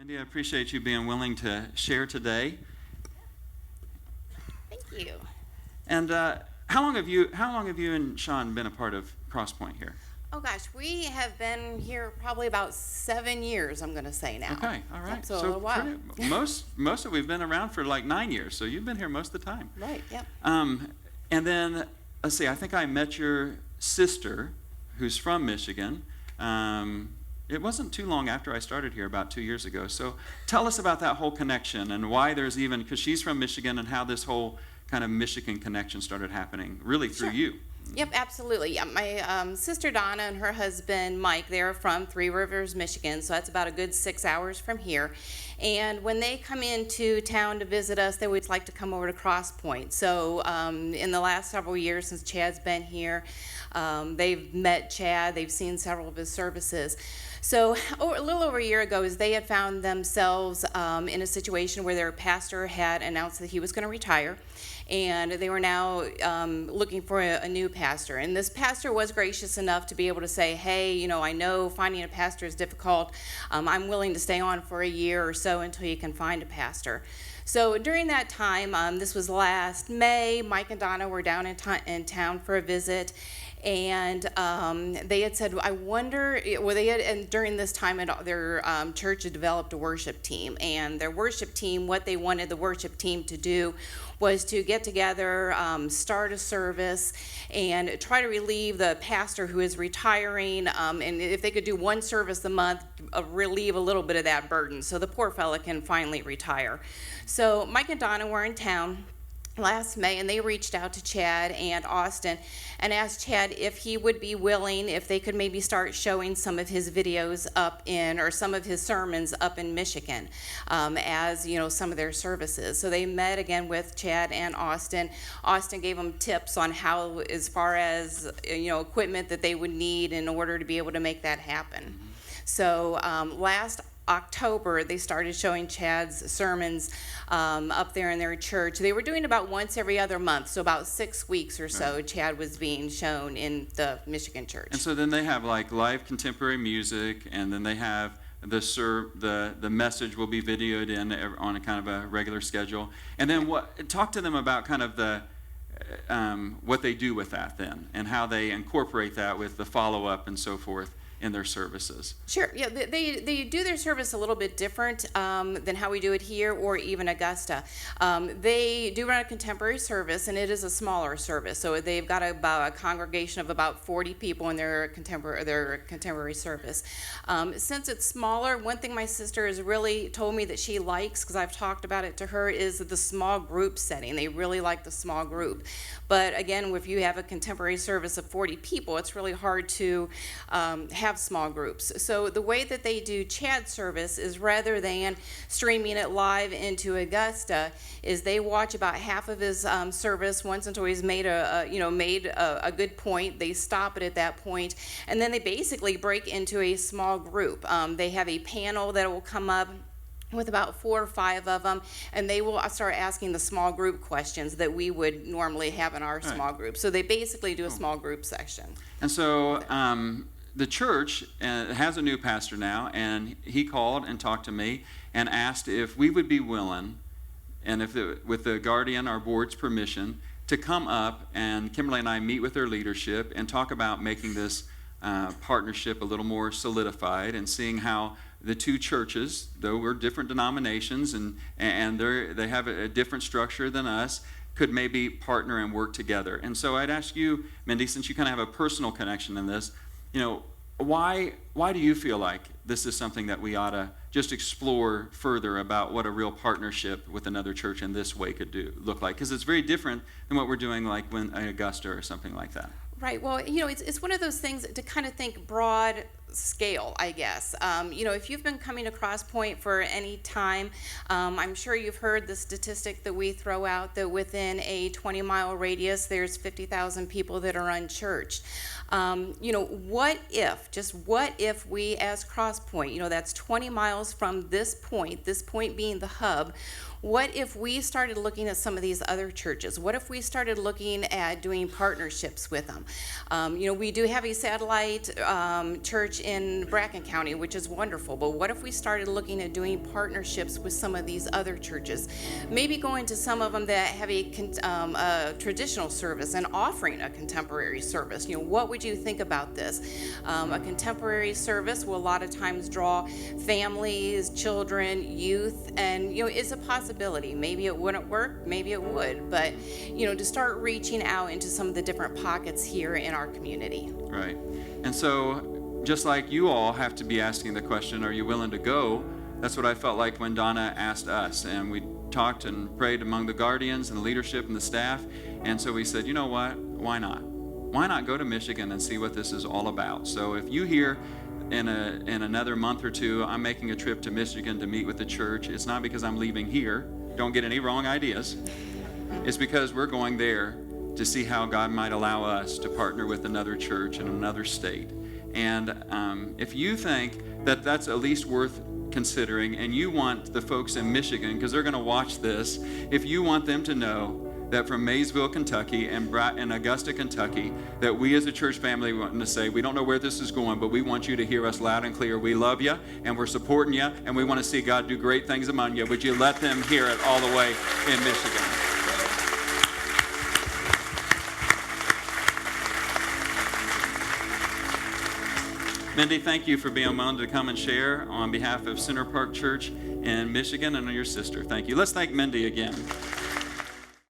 Mindy, I appreciate you being willing to share today. Thank you. And how long have you and Sean been a part of Crosspoint here? Oh gosh, we have been here probably about 7 years, I'm going to say now. Okay, all right. Yep, so a little while. Most of we've been around for like 9 years, so you've been here most of the time. Right, yep. And then let's see, I think I met your sister, who's from Michigan. It wasn't too long after I started here, about 2 years ago. So tell us about that whole connection and why there's even, because she's from Michigan, and how this whole kind of Michigan connection started happening, really through Sure. you. Yep, absolutely. Yeah, my sister Donna and her husband Mike, they're from Three Rivers, Michigan, so that's about a good 6 hours from here. And when they come into town to visit us, they always like to come over to Cross Point. So in the last several years since Chad's been here, they've met Chad, they've seen several of his services. So a little over a year ago, as they had found themselves in a situation where their pastor had announced that he was going to retire, and they were now looking for a new pastor. And this pastor was gracious enough to be able to say, hey, you know, I know finding a pastor is difficult. I'm willing to stay on for a year or so until you can find a pastor. So during that time, this was last May, Mike and Donna were down in town for a visit. And they had said, I wonder, and during this time, their church had developed a worship team. And their worship team, what they wanted the worship team to do was to get together, start a service, and try to relieve the pastor who is retiring. And if they could do one service a month, relieve a little bit of that burden, so the poor fella can finally retire. So Mike and Donna were in town last May, and they reached out to Chad and Austin and asked Chad if he would be willing, if they could maybe start showing some of his videos or some of his sermons up in Michigan as, you know, some of their services. So they met again with Chad and Austin. Austin gave them tips on how, as far as, you know, equipment that they would need in order to be able to make that happen. So last October, they started showing Chad's sermons up there in their church. They were doing about once every other month, so about 6 weeks or so, right. Chad was being shown in the Michigan church. And so then they have like live contemporary music, and then they have the message will be videoed in on a kind of a regular schedule. And then talk to them about kind of the what they do with that then, and how they incorporate that with the follow-up and so forth in their services. Sure. Yeah, they do their service a little bit different than how we do it here or even Augusta. They do run a contemporary service, and it is a smaller service. So they've got about a congregation of about 40 people in their contemporary service. Since it's smaller, one thing my sister has really told me that she likes, because I've talked about it to her, is the small group setting. They really like the small group. But again, if you have a contemporary service of 40 people, it's really hard to have small groups. So the way that they do Chad's service is, rather than streaming it live into Augusta, is they watch about half of his service once until he's made a good point. They stop it at that point, and then they basically break into a small group. They have a panel that will come up with about 4 or 5 of them, and they will start asking the small group questions that we would normally have in our small group. So they basically do a small group section. And so the church has a new pastor now, and he called and talked to me and asked if we would be willing, and with the guardian, our board's permission, to come up, and Kimberly and I meet with their leadership and talk about making this partnership a little more solidified, and seeing how the two churches, though we're different denominations and they have a different structure than us, could maybe partner and work together. And so I'd ask you, Mindy, since you kind of have a personal connection in this, you know, why do you feel like this is something that we ought to just explore further about what a real partnership with another church in this way could look like? Because it's very different than what we're doing like when Augusta or something like that. Right. Well, you know, it's one of those things to kind of think broad scale, I guess. You know, if you've been coming to Cross Point for any time, I'm sure you've heard the statistic that we throw out that within a 20-mile radius, there's 50,000 people that are unchurched. You know, what if we as Cross Point, you know, that's 20 miles from this point being the hub, what if we started looking at some of these other churches? What if we started looking at doing partnerships with them? You know, we do have a satellite church in Bracken County, which is wonderful, but what if we started looking at doing partnerships with some of these other churches? Maybe going to some of them that have a traditional service and offering a contemporary service. What would you think about this? A contemporary service will a lot of times draw families, children, youth, and it's a possibility. Maybe it wouldn't work, maybe it would, but to start reaching out into some of the different pockets here in our community. Right. And so just like you all have to be asking the question, are you willing to go? That's what I felt like when Donna asked us, and we talked and prayed among the guardians and the leadership and the staff, and so we said, you know what, why not? Why not go to Michigan and see what this is all about? So if you hear in another month or two, I'm making a trip to Michigan to meet with the church, it's not because I'm leaving here. Don't get any wrong ideas. It's because we're going there to see how God might allow us to partner with another church in another state. And if you think that that's at least worth considering, and you want the folks in Michigan, because they're going to watch this, if you want them to know that from Maysville, Kentucky, and Augusta, Kentucky, that we as a church family want to say, we don't know where this is going, but we want you to hear us loud and clear. We love you, and we're supporting you, and we want to see God do great things among you. Would you let them hear it all the way in Michigan? Mindy, thank you for being willing to come and share on behalf of Center Park Church in Michigan and your sister. Thank you. Let's thank Mindy again.